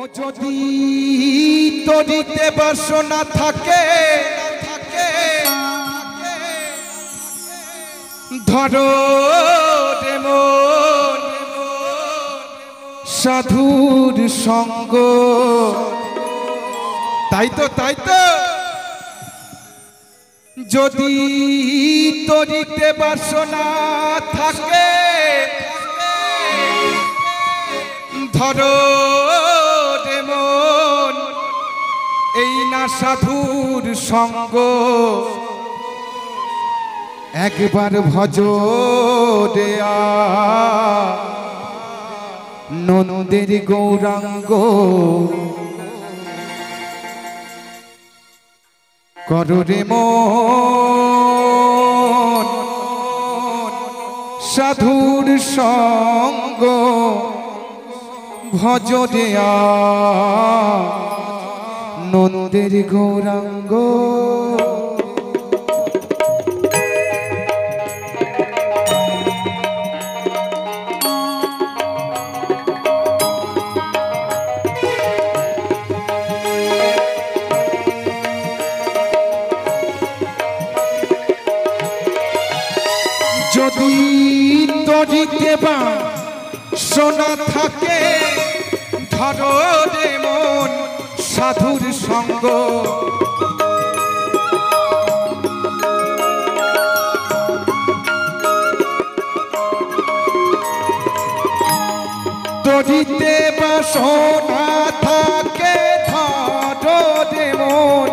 ও যদি তরিতে বাসনা থাকে ধরো রে মন সাধুর সঙ্গ। তাই তো যদি তরিতে বাসনা থাকে ধরো রে মন এই না সাধুর সঙ্গ। একবার ভজ রে নন্দের গৌরাঙ্গ। করো রে মন সাধুর সঙ্গ। ভজ রে নন্দের গৌরাঙ্গ। যদি তরিতে বাসনা থাকে ধরো রে মন সাধুর সঙ্গ। তরিতে বাসনা থাকে ধরো রে মন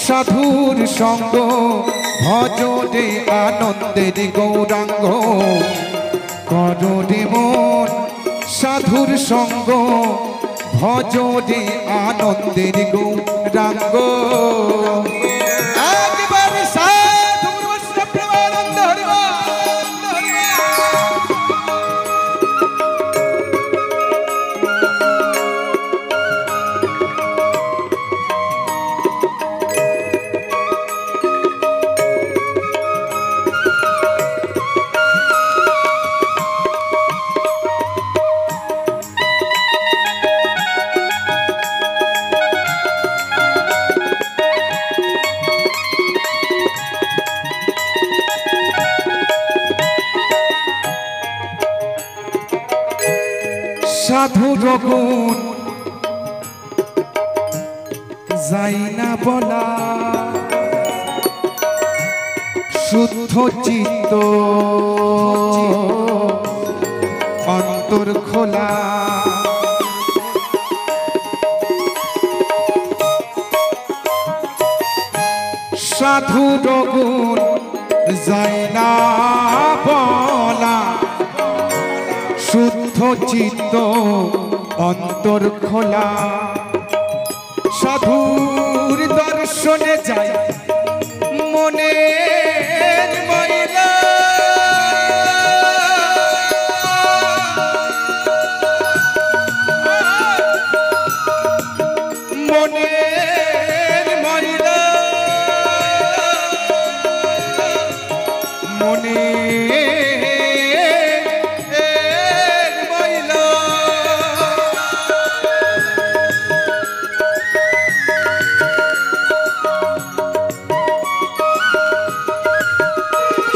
সাধুর সঙ্গ। ভজ রে আনন্দের গৌরাঙ্গ। করো রে মন সাধুর সঙ্গ। ভজ রে আনন্দের গৌরাঙ্গ। একবার সাধুর বৈষ্ণব প্রেমানন্দ হরি বল। সাধুর গুণ যাই না বলা শুদ্ধ চিত্ত অন্তর খোলা। সাধুর গুণ যাই না বলা শুদ্ধ চিত্ত অন্তর খোলা। সাধুর দর্শনে যায় মনের ময়লা। মনের ময়লা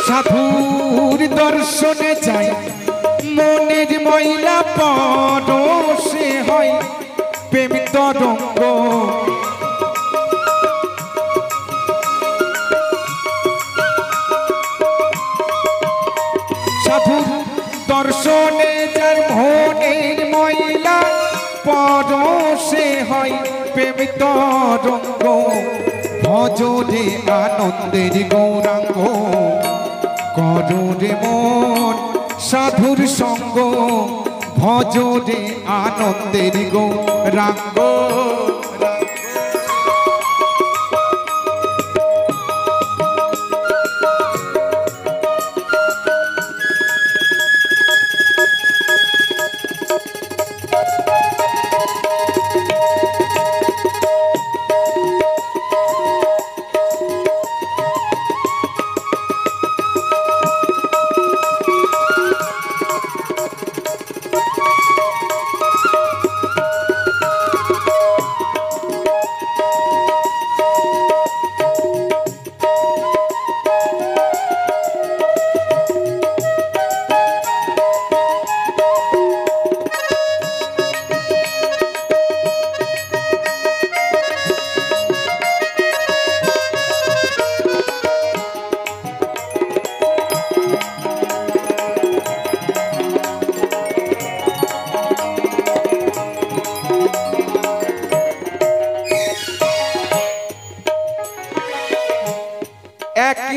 সাধুর দর্শনে যায় মনের ময়লা পরশে হয় প্রেম তরঙ্গ। সাধুর দর্শনে যার মনের ময়লা পরশে হয় প্রেম তরঙ্গ। ভজ রে আনন্দের গৌরাঙ্গ। করো রে মন সাধুর সঙ্গ। ভজ রে আনন্দের গৌরাঙ্গ।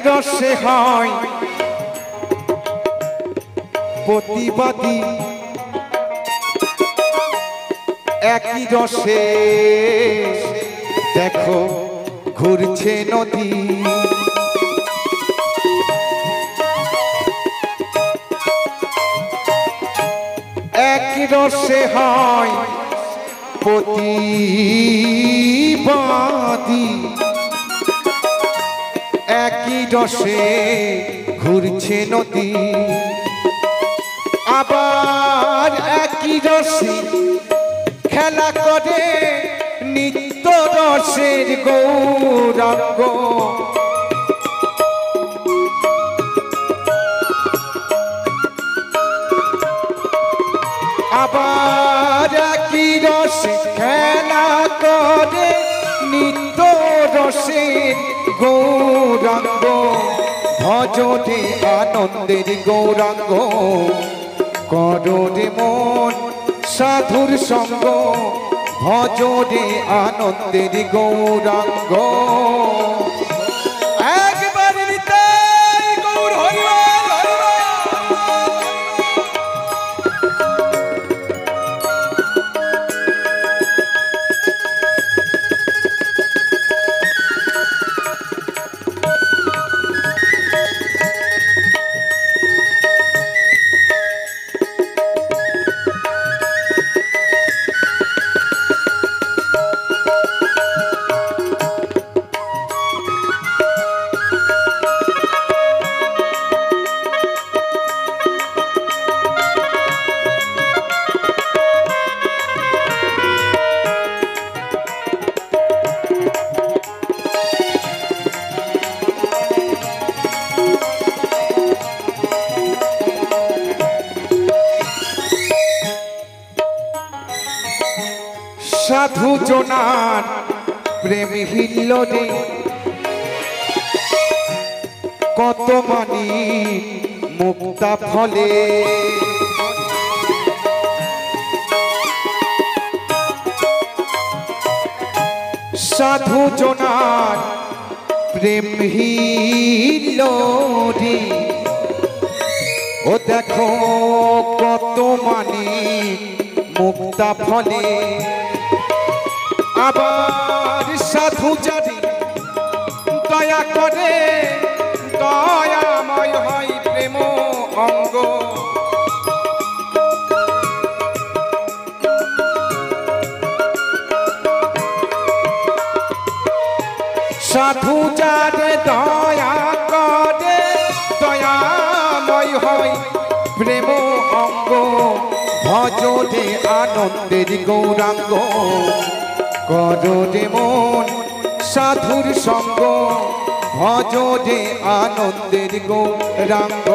রসে হয় প্রতিবাদী, একই রসে দেখো ঘুরছে নদী। একই রসে হয় প্রতিবাদী, একই রসে ঘুরছে নদী। আবার একই রসে খেলা করে নিত্য রসের গৌরাঙ্গ। আবার একই রসে খেলা করে নিত্য রসের গৌরাঙ্গ। ভজরে আনন্দের গৌরাঙ্গ, কররে মন সাধুর সঙ্গ। ভজরে আনন্দের গৌরাঙ্গ। একবার নিতাই গৌর হরিবল হরিবল। সাধু জনার প্রেম হিল্লোরে কত মানি মুক্তা ফলে। সাধু জনার প্রেম হিল্লোরে ও দেখো কত মানি মুক্তা ফলে। আবার সাধু জানি দয়া করে দয়াময় হয় প্রেম অঙ্গ। সাধু জানে দয়া করে দয়াময় হয় প্রেম অঙ্গ। ভজরে আনন্দের গৌরাঙ্গ, কররে মন সাধুর সঙ্গ। ভজরে আনন্দের গৌরাঙ্গ।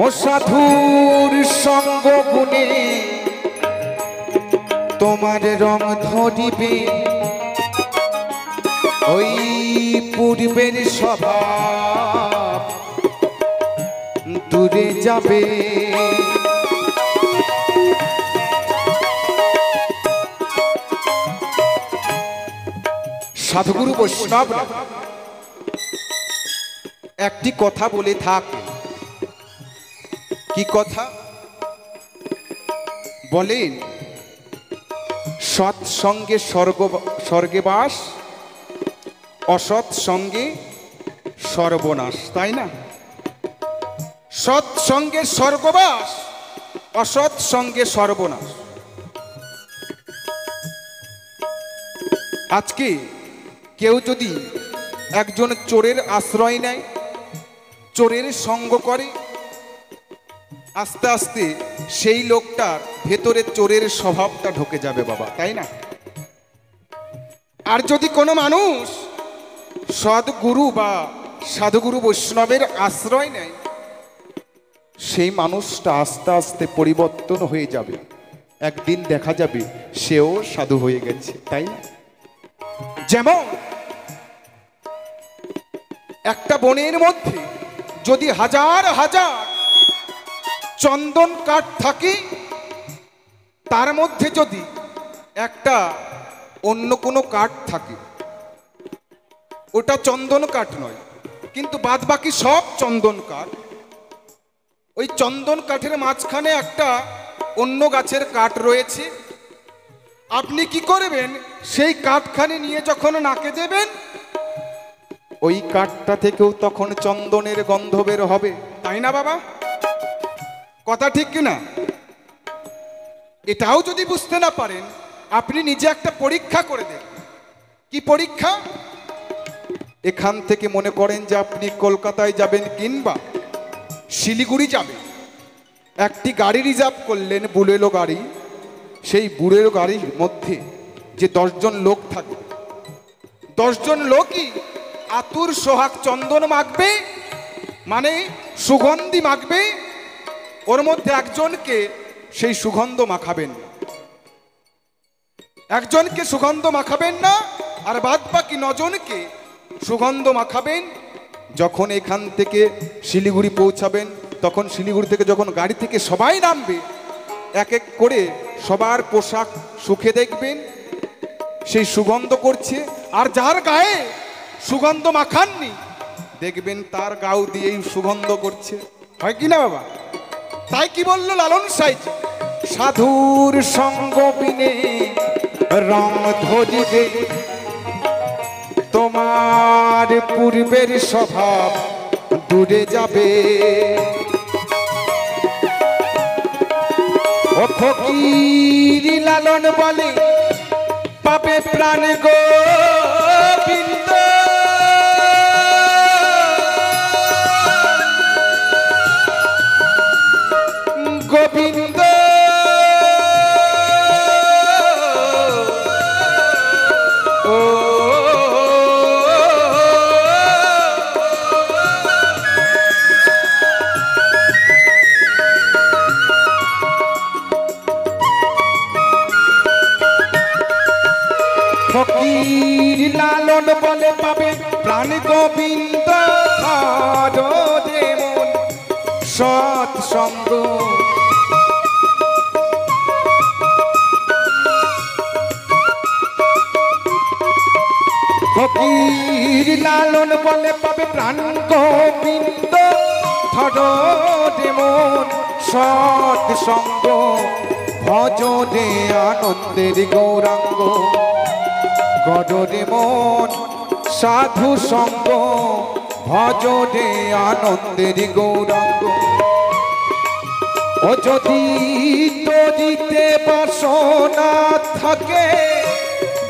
ও সাধুর সঙ্গ গুণে তোমার রং ধরিবে, ওই পূর্বের স্বভাব দূরে যাবে। সাধুগুরু বৈষ্ণব একটি কথা বলে থাকে। কি কথা বলেন? সৎসঙ্গে স্বর্গে বাস, অসৎ সঙ্গে সর্বনাশ, তাই না? সৎসঙ্গে স্বর্গবাস, অসৎ সঙ্গে সর্বনাশ। আজকে কেউ যদি একজন চোরের আশ্রয় নেয়, চোরের সঙ্গ করে, আস্তে আস্তে সেই লোকটার ভেতরে চোরের স্বভাবটা ঢুকে যাবে বাবা, তাই না? আর যদি কোনো মানুষ সদ্গুরু বা সাধুগুরু বৈষ্ণবের আশ্রয় নেয়, সেই মানুষটা আস্তে আস্তে পরিবর্তন হয়ে যাবে। একদিন দেখা যাবে সেও সাধু হয়ে গেছে, তাই না? যেমন একটা বনের মধ্যে যদি হাজার হাজার চন্দন কাঠ থাকে, তার মধ্যে যদি একটা অন্য কোনো কাঠ থাকে, ওটা চন্দন কাঠ নয়, কিন্তু বাদ বাকি সব চন্দন কাঠ, ওই চন্দন কাঠের মাঝখানে একটা অন্য গাছের কাঠ রয়েছে। আপনি কি করবেন? সেই কাঠখানি নিয়ে যখন নাকে দেবেন, ওই কাঠটা থেকেও তখন চন্দনের গন্ধ বের হবে, তাই না বাবা? কথা ঠিক কিনা? এটাও যদি বুঝতে না পারেন, আপনি নিজে একটা পরীক্ষা করে দেন। কি পরীক্ষা? এখান থেকে মনে করেন যে আপনি কলকাতায় যাবেন কিংবা শিলিগুড়ি যাবেন, একটি গাড়ি রিজার্ভ করলেন, বুলেরো গাড়ি। সেই বুলেরো গাড়ির মধ্যে যে 10 জন লোক থাকবে, 10 জন লোকই আতুর সোহাগ চন্দন মাখবে, মানে সুগন্ধি মাখবে। ওর মধ্যে একজনকে সেই সুগন্ধ মাখাবেন না, একজনকে সুগন্ধ মাখাবেন না, আর বাদ বাকি 9 জনকে সুগন্ধ মাখাবেন। যখন এখান থেকে শিলিগুড়ি পৌঁছাবেন, তখন শিলিগুড়ি থেকে যখন গাড়ি থেকে সবাই নামবে, এক এক করে সবার পোশাক শুকে দেখবেন সেই সুগন্ধ করছে। আর যার গায়ে সুগন্ধ মাখাননি, দেখবেন তার গাও দিয়েই সুগন্ধ করছে। হয় কি না বাবা? তাই কি বললো লালন সাইজি? সাধুর সঙ্গ বিনে রং ধরিবে, তোমার পূর্বের স্বভাব দূরে যাবে। ও ফকির লালন বলে, পাবে প্রাণ গোবিন্দ, গোবিন্দ ও ফকির লালন বলে, পাবে প্রাণ গোবিন্দ, যেমন সৎসঙ্গ। ফকির লালন বলে, পাবে প্রাণ গোবিন্দ, ধরো যেমন সৎসঙ্গ। ভজ রে আনন্দের গৌরাঙ্গ, গড়রে মন সাধু সঙ্গ। ভজ রে আনন্দের গৌরাঙ্গ। ও যদি তরিতে বাসনা থাকে,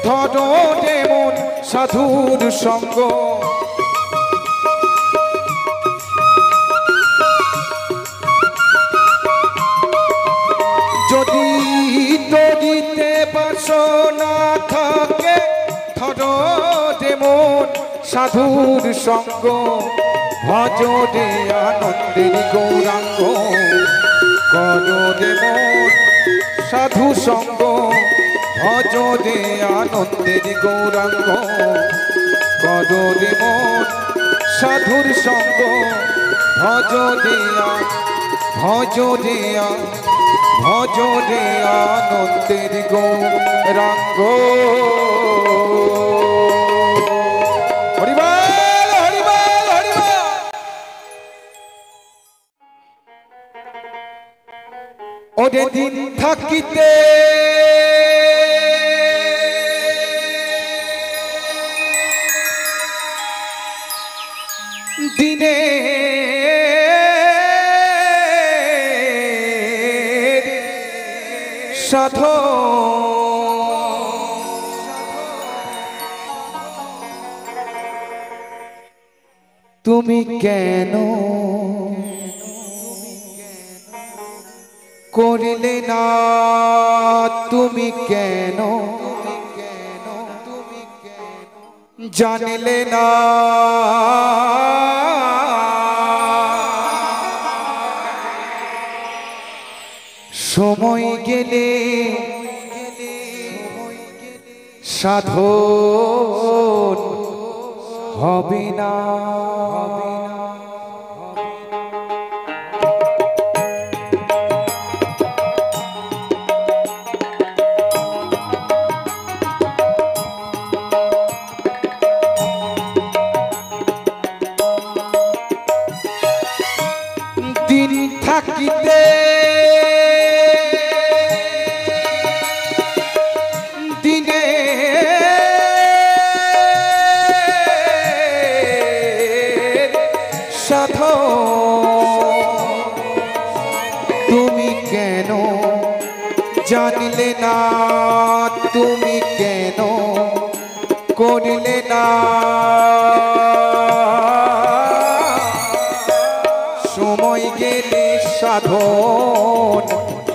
ধরো যেমন সাধুর সঙ্গ। যদি তরিতে বাসনা থাকে, ধরো যেমন সাধুর সঙ্গ। ভজ রে আনন্দের গৌরাঙ্গ, করো যেমন সাধু সঙ্গ। ভজ রে আনন্দের গৌরাঙ্গ, করো যেমন সাধুর সঙ্গ। ভজ রে ভজ রে ভজ রে আনন্দের গৌরাঙ্গ। হরিবল হরিবল হরিবল। ওরে দিন থাকিতে দিনে সাধ তুমি কেন করিলে না, তুমি কেন জানিলে না, সময় গেলে সাধন হবে না। দিন থাকিতে দিনে সাধন তুমি কেন জানিলে না, তুমি কেন করিলে না, সময় গেলে সাধন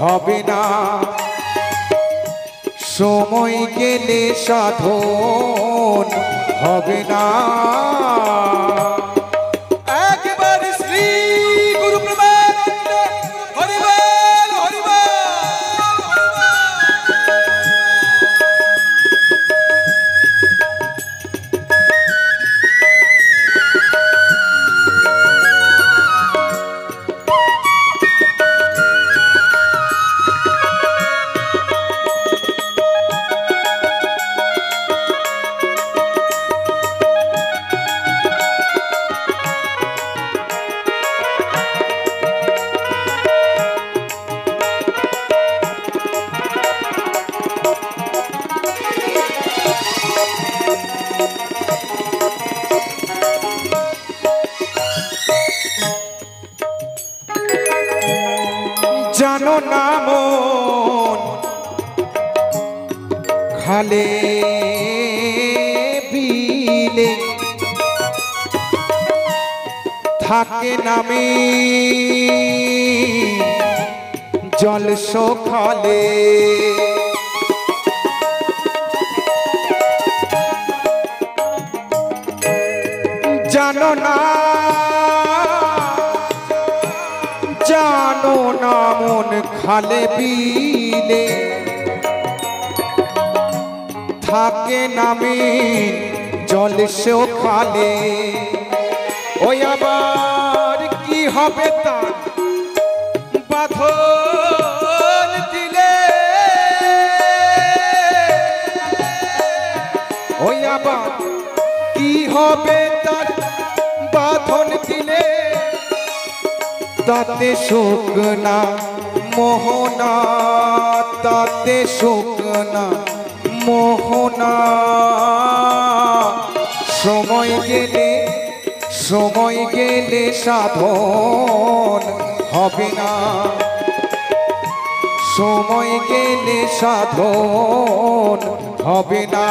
হবে না, সময় গেলে সাধন হবে না। একবার শ্রী গুরু প্রেমানন্দ হরি বল হরি বল। জানো না মন খালে বিলে থাকে নামে জল সখালে, জানো না জানো না মন খালে বিলে থাকে নামে জল সখালে, ওই আবার কি হবে তার বাঁধন দিলে, ওই আবার কি হবে তার বাঁধন দিলে, তাতে সুখ না মোহনা, তাতে সুখ না মোহনা, সময় গেলে সাধন হবে না, সময় গেলে সাধন হবে না।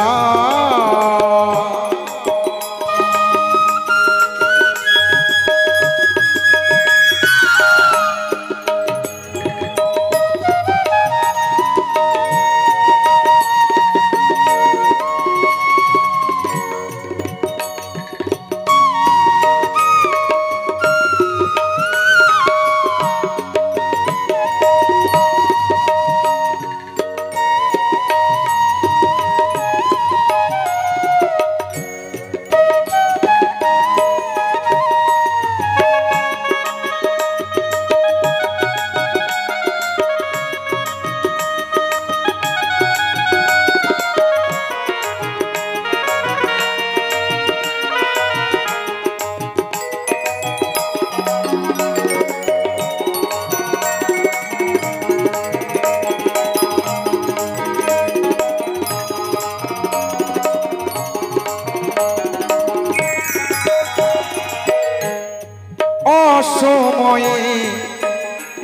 অসময়ে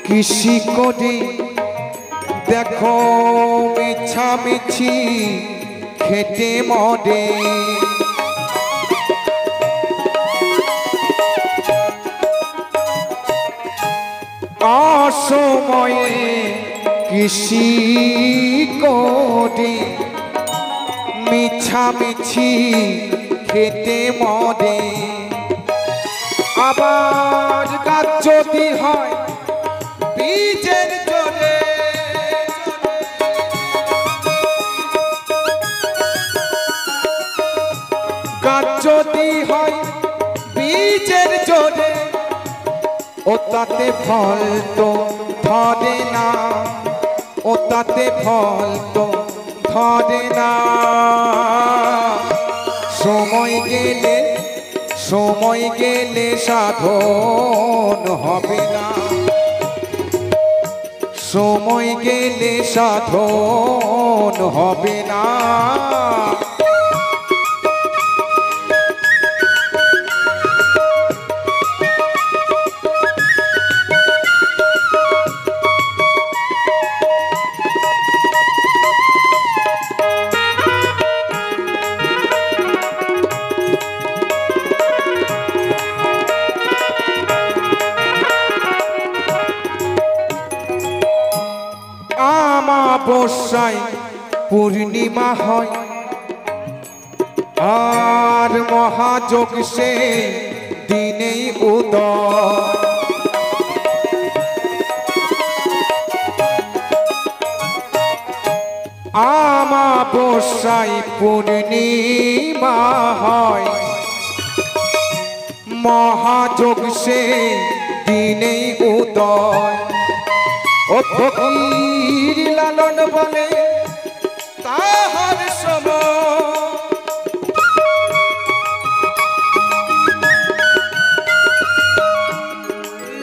কৃষি করে দেখো মিছামিছি খেটে মরে, অসময়ে কৃষি করে মিছামিছি খেতে মরে আবার গাছ যদি হয় বীজের জোরে গাছ যদি হয় বীজের জোরে ও তাতে ফল তো ধরে না ও তাতে ফল তো ধরে না সময় গেলে সাধন হবে না সময় গেলে সাধন হবে না অমাবস্যায় পূর্ণিমা হয় আর মহাযোগ সে দিনেই উদয় অমাবস্যায় পূর্ণিমা হয় মহাযোগ সে দিনেই উদয় ও ফকির লালন বলে তাহার সময়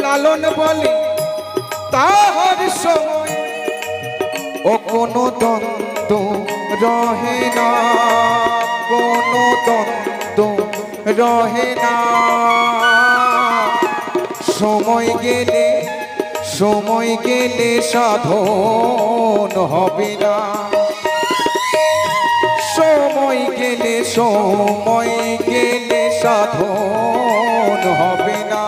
লালন বলে তাহার সময় ও কোনো দ্বন্দ্ব রহে না কোনো দ্বন্দ্ব রহে না সময় গেলে সাধন হবে না সময় গেলে সাধন হবে না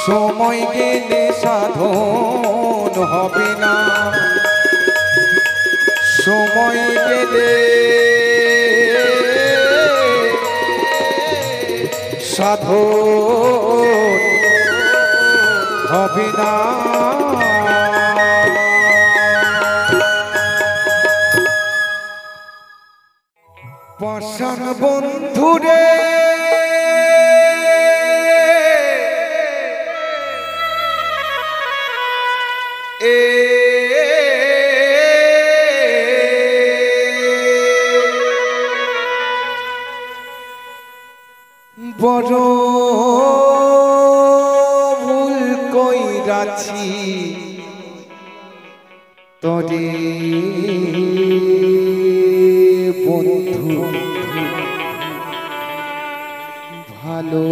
সময় গেলে সাধন হবে না সময় গেলে সাধন হবে না পাষাণ বন্ধুরে বড় ভুল কইরাছি তরে বন্ধু ভালো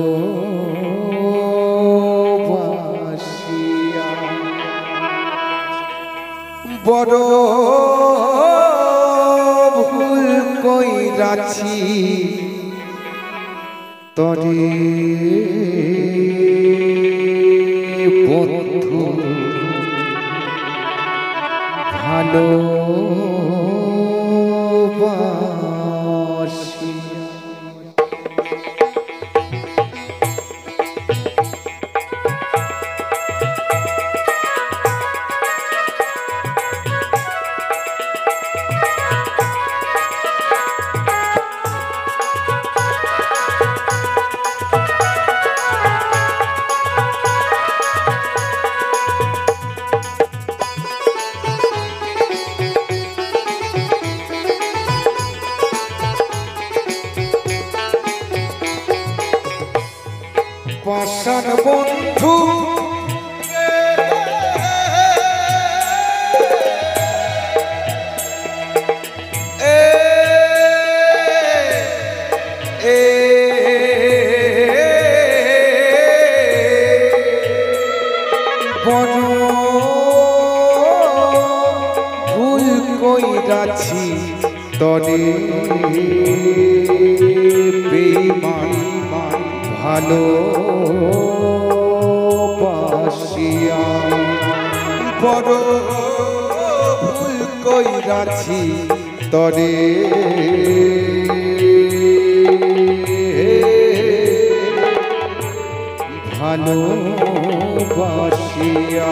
বাসিয়া বড় ভুল কইরাছি তরে বন্ধু ভালো পাষাণ বন্ধু বড় ভুল কইরাছি তরে বেঈমান ভালো বড় ভুল কইরাছি তরে ভালোবাসিয়া।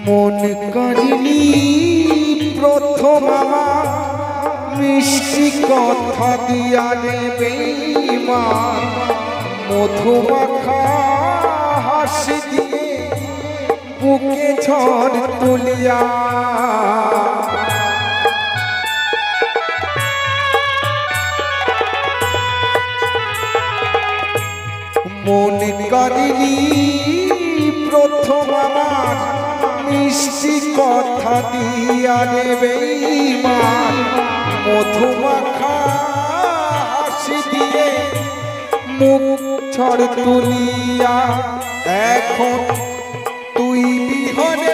মন করিনি প্রথম আমার মিষ্টি কথা দিয়া রে বেঈমান, মধুমাখা হাসি দিয়ে বুকে ঝড় তুলিয়া। মন করিনি প্রথম আমার মিষ্টি কথা দিয়া রে বেঈমান, মধুমাখা হাসি দিয়ে মুখ ঝড় তুলিয়া। এখন তুই বিহনে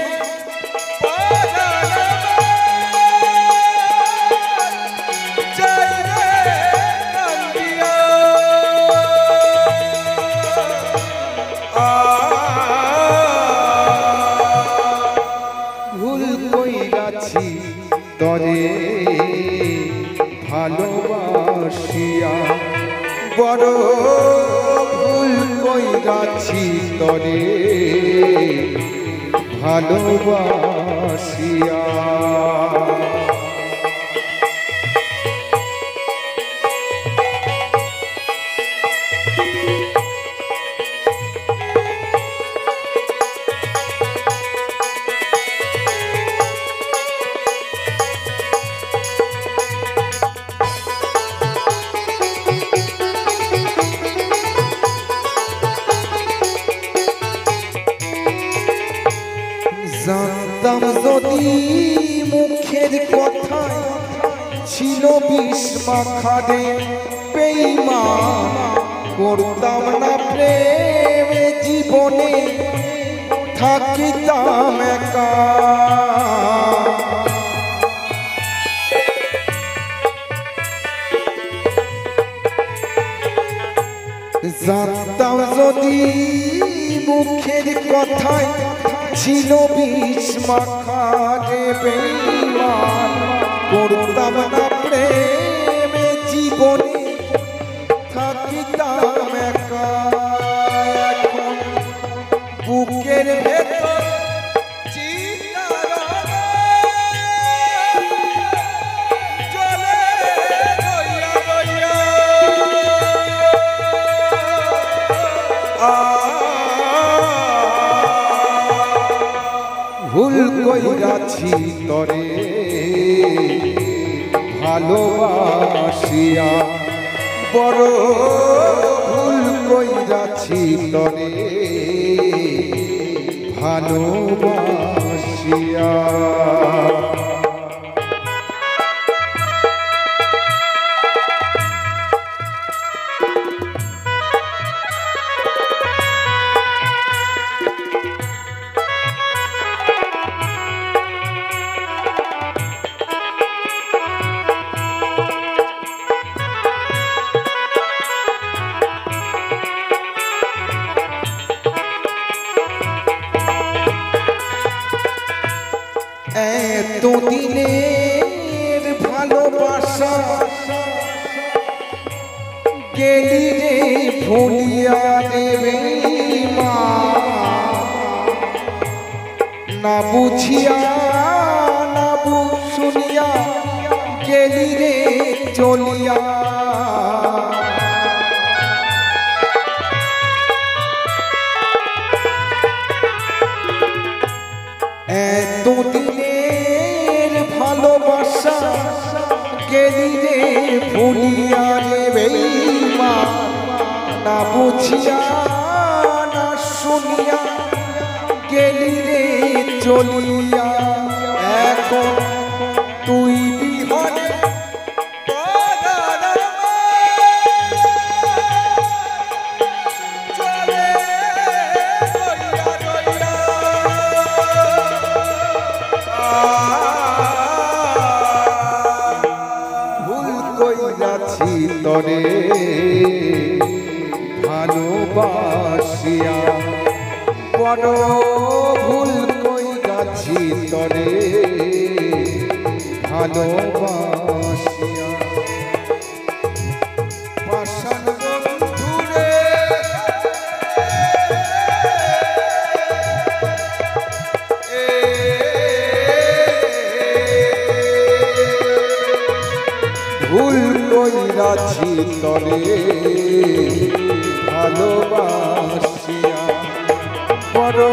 তরে ভালোবাসিয়া, বড় ভুল কইরাছি তরে ভালোবাসিয়া। জানতাম যদি মুখের কথায় ছিল বিষ মাখা রে বেঈমান, করতাম না প্রেমে জীবনে থাকিতাম একা। জানতাম যদি মুখের কথায় ছিল বিষ মাখা রে বেঈমান, করতাম না প্রেমে জীবনে থাকিতাম একা। এখন বুকের ভেতর ভুল কইরাছি তরে ভালোবাসিয়া, বড় ভুল কইরাছি তরে ভালোবাসিয়া। এতদিনের ভালোবাসা গেলি রে ভুলিয়া রে বেঈমান, না বুঝিয়া না শুনিয়া গেলি রে চলিয়া। এতদিনের ভালোবাসা গেলি রে ভুলিয়া রে বেঈমান, না বুঝিয়া না শুনিয়া গেলি রে চলিয়া এখন তুই বিহনে তরে ভালোবাসিয়া বড় ভুল কইরাছি তরে ভালোবাসিয়া পাষাণ বন্ধুরে ভুল কইরাছি তরে ভালোবাসিয়া বড়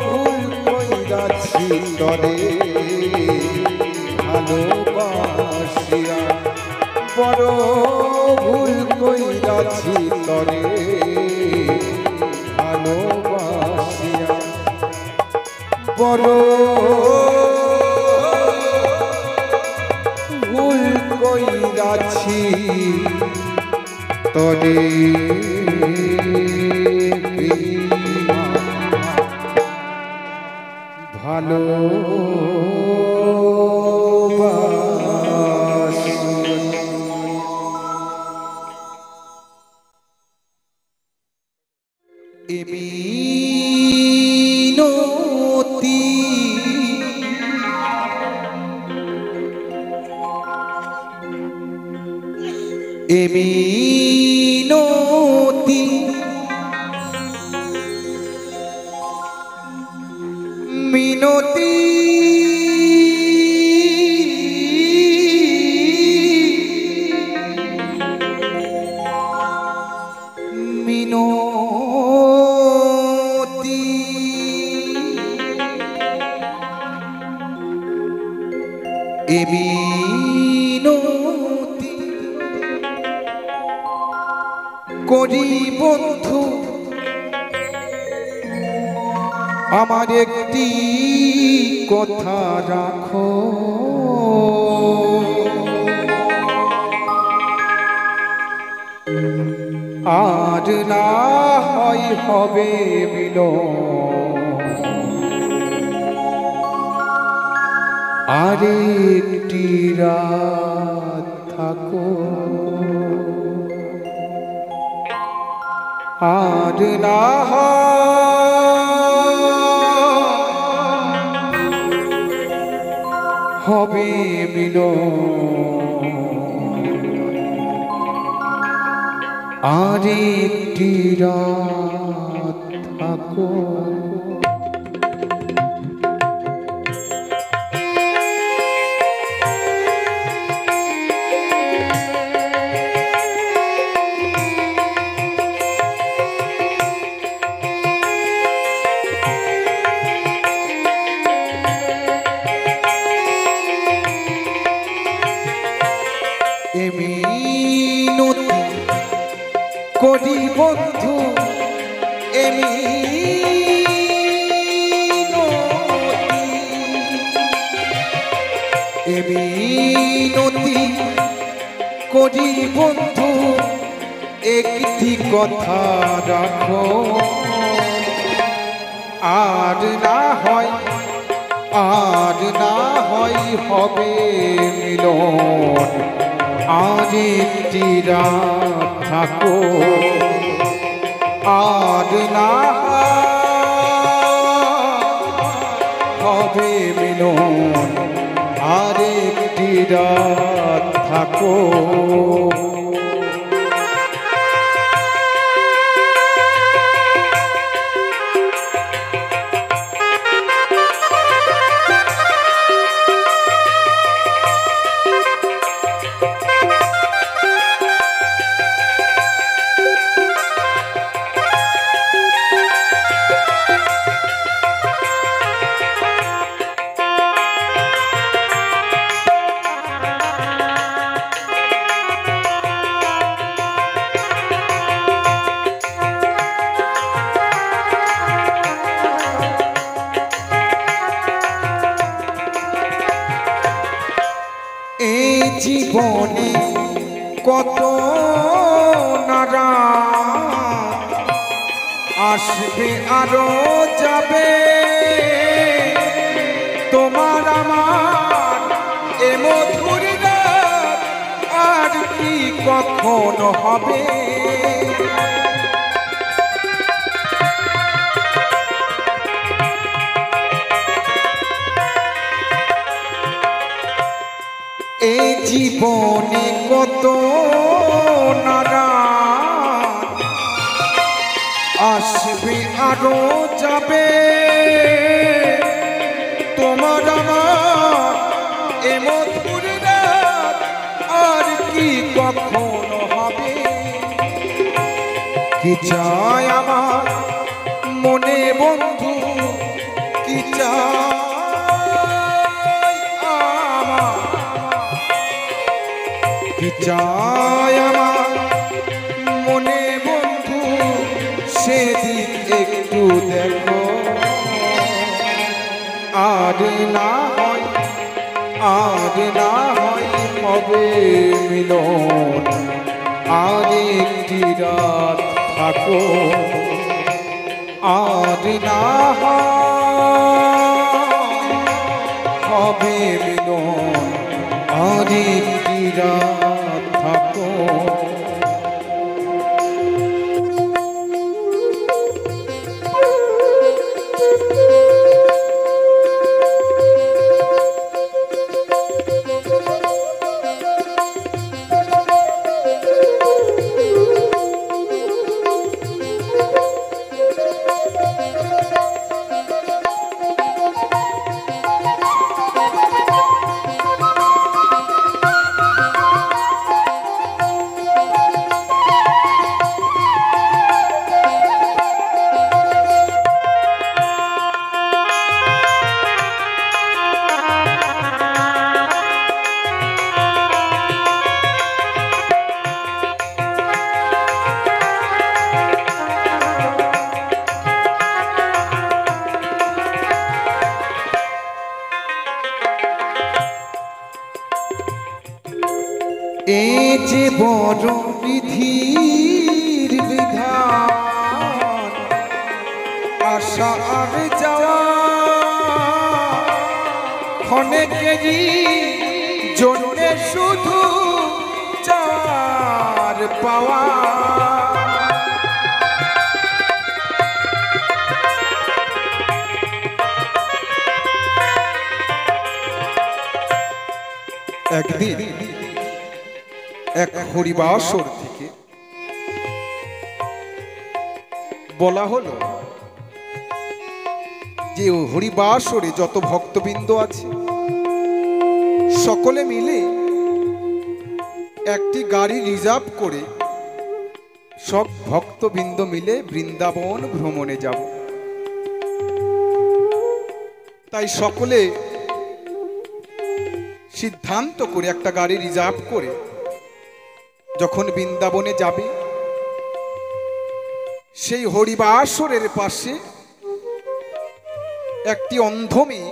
ভুল কইরাছি তরে ভালোবাসিয়া বড় ভুল কইরাছি তরে ভালোবাসিয়া বড় ভুল কইরাছি তরে ভালোবাসি মিনতি মিনতি মিনতি মিনতি মিনতি করি বন্ধু আমার একটি কথা রাখো আর না হয় হবে মিলন আর একটি রাত থাকো আর না হবে মিলন আর একটি রাত থাকো মিনতি করি বন্ধু মিনতি করি বন্ধু একটি কথা রাখো আর না হয় হবে মিলন আর একটি রাত থাকো আর না হবে মিলন আর একটি রাত থাকো জীবনে কত নারা আসবে আরো যাবে, তোমার আমার এ মধুর রাত আর কি কখনো হবে। এই জীবনে কত নারা আসবে আরো যাবে, তোমার আমার এ মধুর রাত আর কি কখনো হবে। কি চাই আমার মনে বন্ধু, কি চাই আমার, কি চাই আমার মনে বন্ধু, সেদিক একটু দেখো। আর না হয়, আর না হয় হবে মিলন, আর একটি রাত থাকো। আর না হবে মিলন, আর একটি রাত থাকো। এ যে বড় বিধির বিধান, আশা আর যাওয়া ক্ষণেকেরই জন্যে শুধু চার পাওয়া। একদিন এক হরিবাসর থেকে বলা হলো যে হরিবাসরে যত ভক্তবৃন্দ আছে সকলে মিলে একটি গাড়ি রিজার্ভ করে সব ভক্তবৃন্দ মিলে বৃন্দাবন ভ্রমণে যাব। তাই সকলে সিদ্ধান্ত করে একটা গাড়ি রিজার্ভ করে যখন বৃন্দাবনে যাবে, সেই হরিবাসরের পাশে একটি অন্ধ মেয়ে,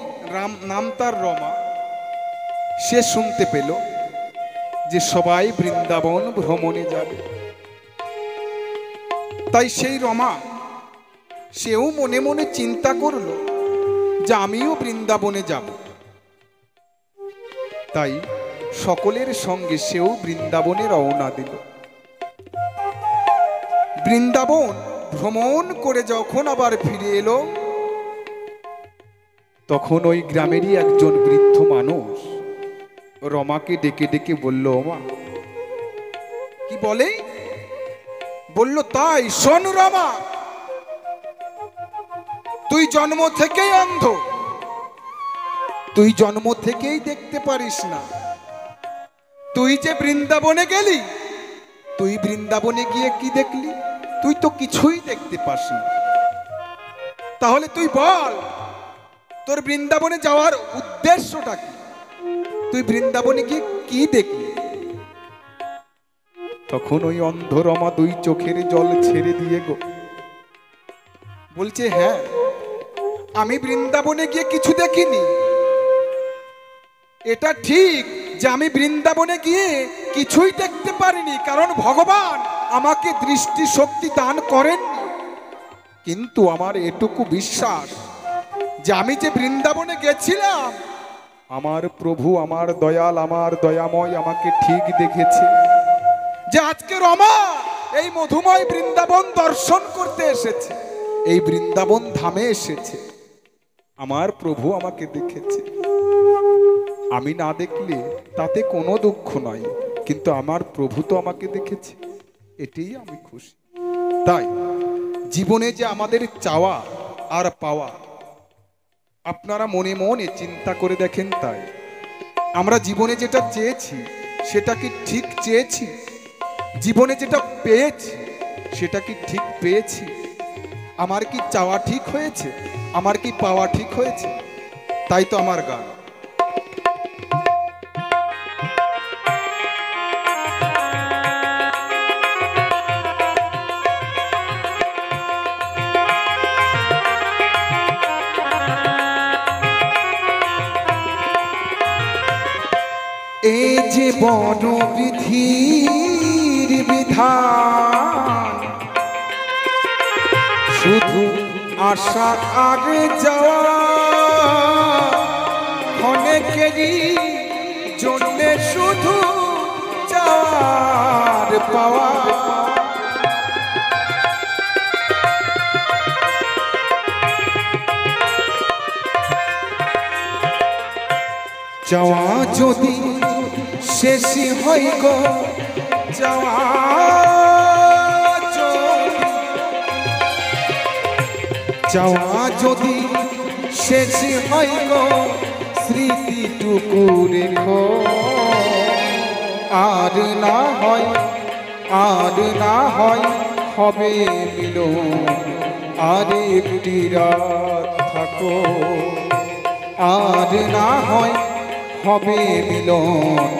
নাম তার রমা, সে শুনতে পেল যে সবাই বৃন্দাবন ভ্রমণে যাবে। তাই সেই রমা সেও মনে মনে চিন্তা করল যে আমিও বৃন্দাবনে যাব। তাই সকলের সঙ্গে সেও বৃন্দাবনে রওনা দিল। বৃন্দাবন ভ্রমণ করে যখন আবার ফিরে এলো, তখন ওই গ্রামেরই একজন বৃদ্ধ মানুষ রমাকে ডেকে ডেকে বলল, মা। কি বলে? বলল, তাই শোন রমা, তুই জন্ম থেকেই অন্ধ, তুই জন্ম থেকেই দেখতে পারিস না। তুই যে বৃন্দাবনে গেলি, তুই বৃন্দাবনে গিয়ে কি দেখলি? তুই তো কিছুই দেখতে পাস না। তাহলে তুই বল, তোর বৃন্দাবনে যাওয়ার উদ্দেশ্যটা কি? তুই বৃন্দাবনে গিয়ে কি দেখলি? তখন ওই অন্ধ রমা দুই চোখের জল ছেড়ে দিয়ে গো বলছে, হ্যাঁ, আমি বৃন্দাবনে গিয়ে কিছু দেখিনি, এটা ঠিক, যে আমি বৃন্দাবনে গিয়ে কিছুই দেখতে পারিনি, কারণ ভগবান আমাকে দৃষ্টি শক্তি দান করেননি। কিন্তু আমার এটুকু বিশ্বাস যে আমি যে বৃন্দাবনে গেছিলাম, আমার প্রভু, আমার দয়াল, আমার দয়াময় আমাকে ঠিক দেখেছে। যে আজকে রমা এই মধুময় বৃন্দাবন দর্শন করতে এসেছে, এই বৃন্দাবন ধামে এসেছে, আমার প্রভু আমাকে দেখেছে। আমি না দেখলে তাতে কোনো দুঃখ নয়, কিন্তু আমার প্রভু তো আমাকে দেখেছে, এটাই আমি খুশি। তাই জীবনে যে আমাদের চাওয়া আর পাওয়া, আপনারা মনে মনে চিন্তা করে দেখেন। তাই আমরা জীবনে যেটা চেয়েছি সেটা কি ঠিক চেয়েছি? জীবনে যেটা পেয়েছি সেটা কি ঠিক পেয়েছি? আমার কি চাওয়া ঠিক হয়েছে? আমার কি পাওয়া ঠিক হয়েছে? তাই তো আমার গান। এই যে বড় বিধির বিধান, শুধু আশা আর যাওয়া, অনেকেরই জন্যে শুধু চাওয়ার পাওয়া। চাওয়া যদি শেষ হয় গো, চাওয়া যদি শেষ হয় গো, স্মৃতিটুকু রেখো। আর না হয়, আর না হয় হবে মিলন, আর একটি রাত থাকো। আর না হয় হবে মিলন,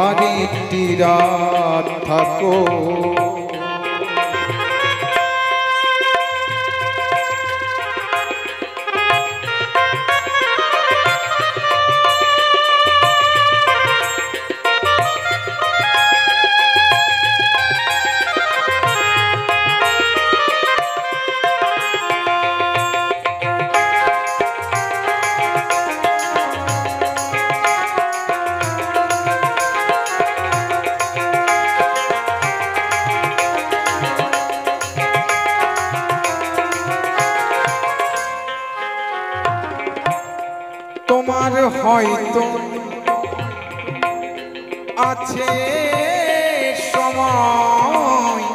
আর একটি রাত থাকো। তোমার হয়তো আছে সময়,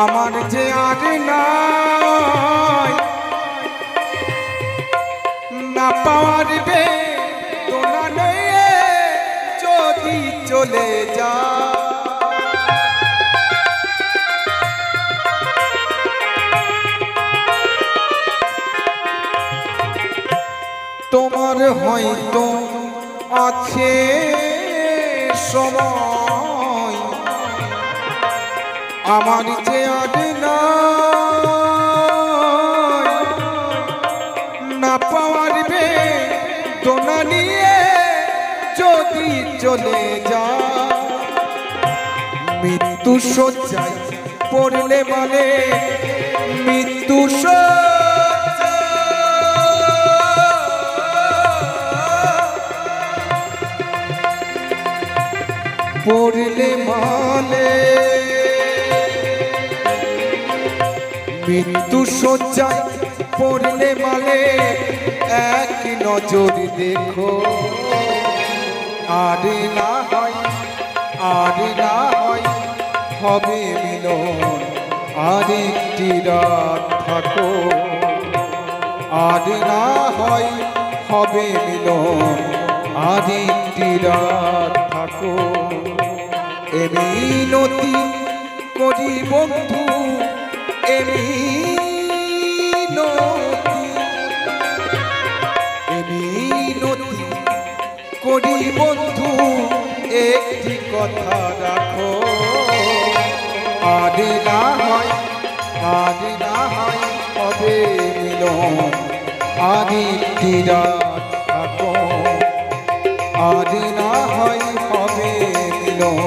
আমার যে আর নাই। না পাওয়ার বেদনা নিয়ে যদি চলে যা, তোমার হয়তো আছে সময়, আমার যে আর নাই। না পাওয়ার বেদনা নিয়ে যদি চলে যা, মৃত্যু শয্যায় পড়লে মানে মৃত্যু পড়লে মানে মৃত্যু শয্যায় পড়লে মানে এক নজর দেখো। আর না হয়, আর না হয় হবে মিলন, আর একটি রাত থাকো। আর না হয় হবে মিলন, আর একটি রাত থাকো। এ মিনতি করি বন্ধু, এ মিনতি করি বন্ধু, একটি কথা রাখো। আর না হয়, আর না হয় হবে মিলন, আর একটি রাত থাকো। আর না হয় হবে মিলন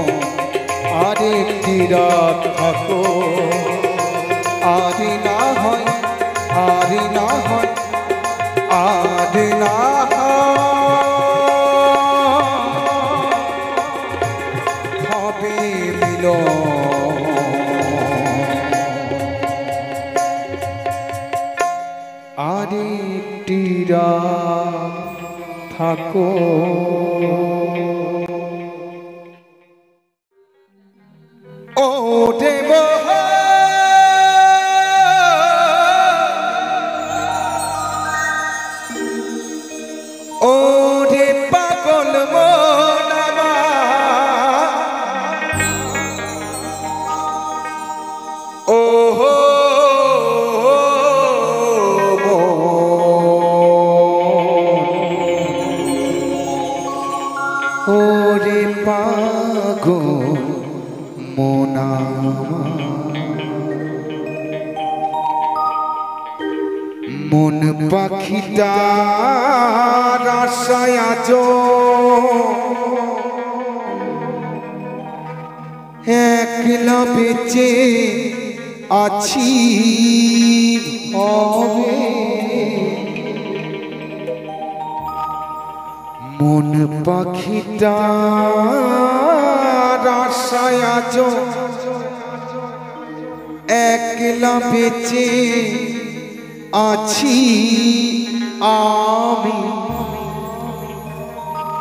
আরেকটি রাত থাকো আর না হয় আর না হয় আর না হবে মিলন আরেকটি রাত থাকো ও দেব ও রে পাগল মন আমার ও হো ওরে পাগল মন মন পাখিটার আশায় আজ একলা বেঁচে আছি হবে মন পাখিটার আশায় আজ একলা বেঁচে আছি আমি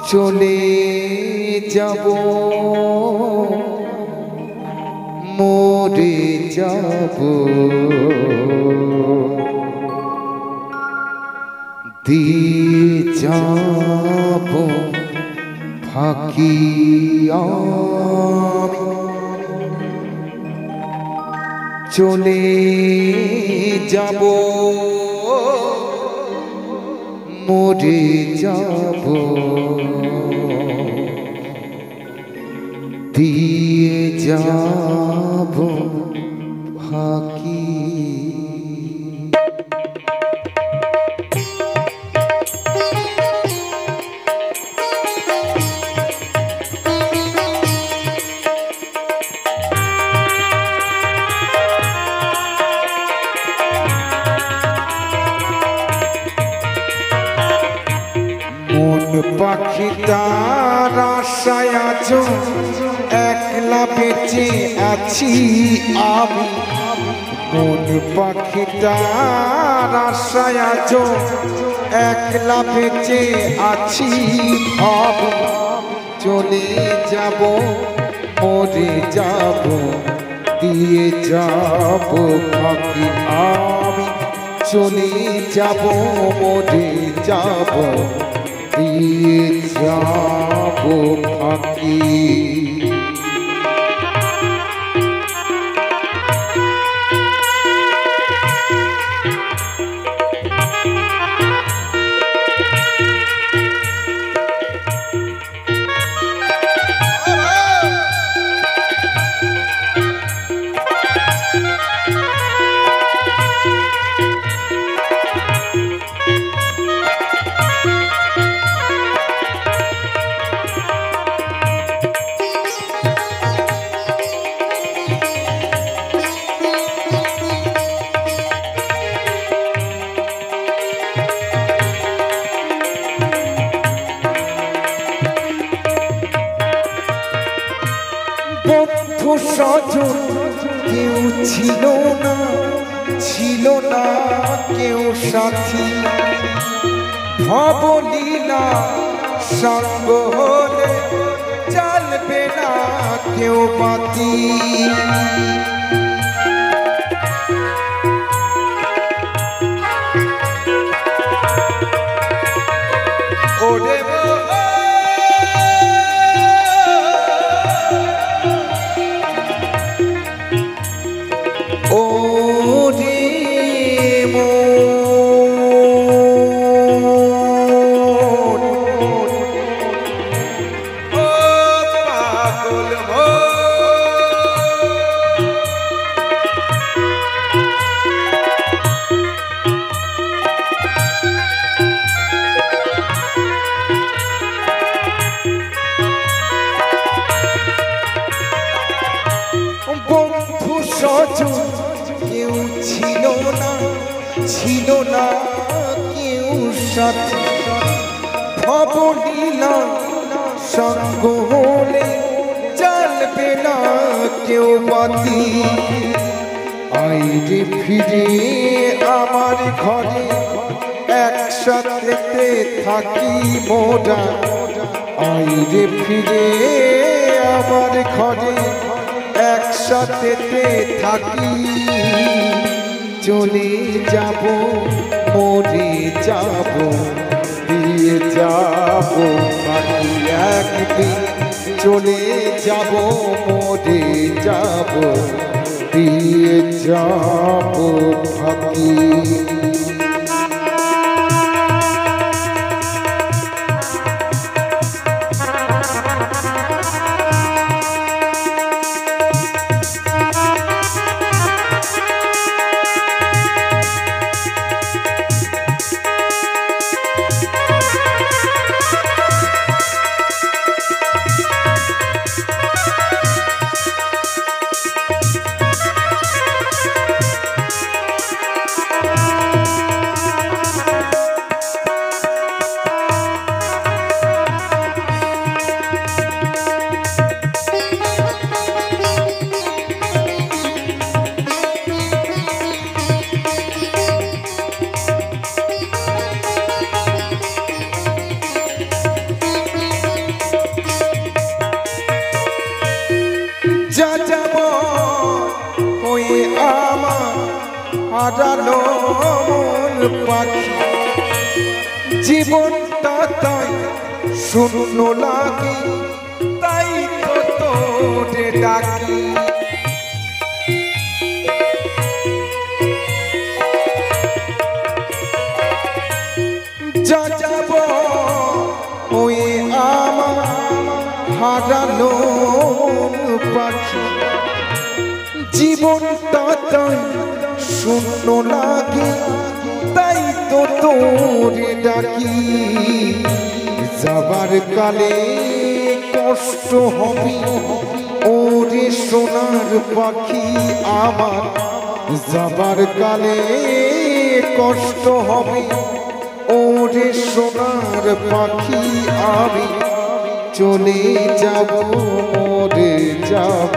চলে যাব মরে যাব দিয়ে যাব ফাঁকি আমি চলে যাব মরে যাব দিয়ে যাব ফাঁকি মন পাখিটার আশায় আজ একলা বেঁচে আছি আমি মন পাখিটার আশায় আজ একলা বেঁচে আছি আমি চলে যাব মরে যাব দিয়ে যাব ফাঁকি আমি চলে যাব মরে যাব দিয়ে যাব ফাঁকি বন্ধু স্বজন কেউ ছিল না কেউ সাথী ভবলীলা সঙ্গ হলে চলবে না কেউ বাতি ওরে ছিল না কেউ সাথে, খবর নিলাম সঙ্গ হলে চলবে না কেউ বাতি। আইরে ফিরে আমার ঘরে একসাথে থাকি মোরা, আইরে ফিরে আমার ঘরে একসাথে থাকি। চলে যাব মরে যাব দিয়ে যাব বাকি একদিন, চলে যাব মরে যাব দিয়ে যাব বাকি। হারালো মন পাখি, জীবনটা তাই শূন্য লাগে, তাই তো তোরে ডাকি। যা যাব ওই আমার হারালো মন পাখি, জীবনটা তাই শূন্য লাগে, তাই তো তোরে ডাকি। যাবার কালে কষ্ট হবে ওরে সোনার পাখি আমার, যাবার কালে কষ্ট হবে ওরে সোনার পাখি। আমি চলে যাব মরে যাব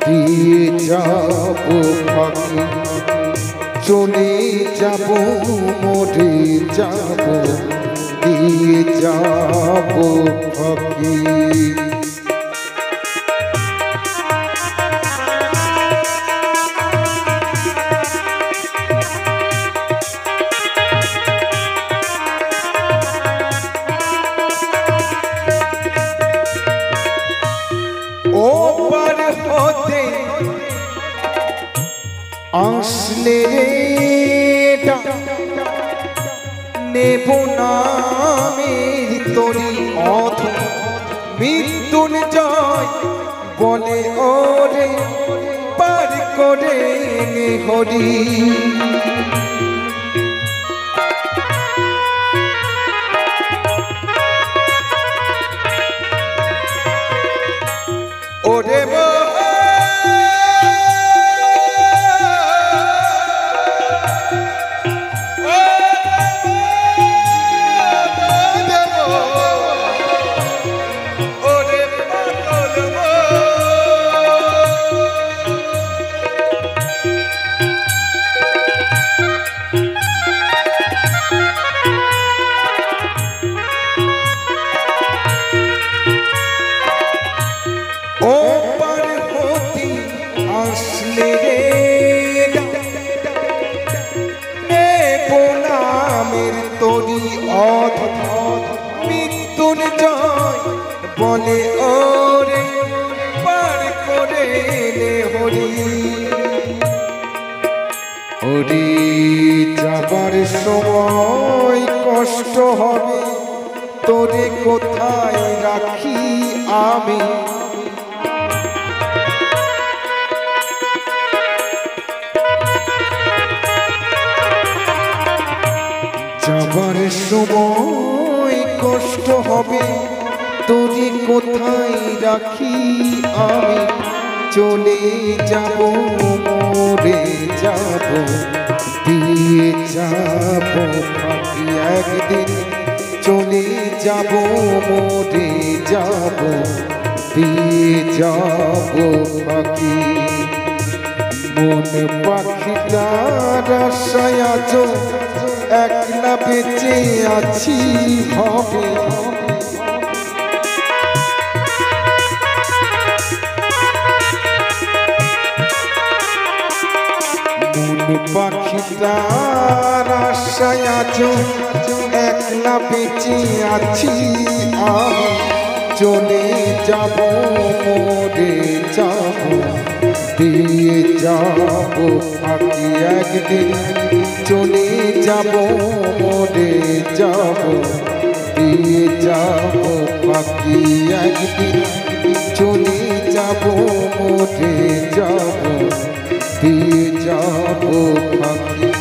দিয়ে যাব পাখি, চলে যাব মরে যাব দিয়ে যাব পাখি। ও পার হতে আসলে নেব নামের তরি অথ মৃত্যুঞ্জয় বলে ওরে পার করে নে হরি। ওরে ও পার হতে আসলে নেব নামের তরি অথ মৃত্যুঞ্জয় বলে ওরে পার করে নে হরি। হরি যাবার সময় কষ্ট হবে তোরে কোথায় রাখি আমি, যাবার সময় কষ্ট হবে তোরে কোথায় রাখি আমি, চলে যাব মরে যাব দিয়ে যাব ফাঁকি একদিন চলে যাব মরে যাব দিয়ে যাব ফাঁকি মন পাখিটার আশায় আজ একলা বেঁচে আছি হবে মন পাখিটার আশায় আজ একলা বেঁচে আছি আমি চলে যাব মরে যাব দিয়ে যাব ফাঁকি একদিন চলে যাব মরে যাব দিয়ে যাব ফাঁকি একদিন চলে যাব মরে যাব দিয়ে যাব ফাঁকি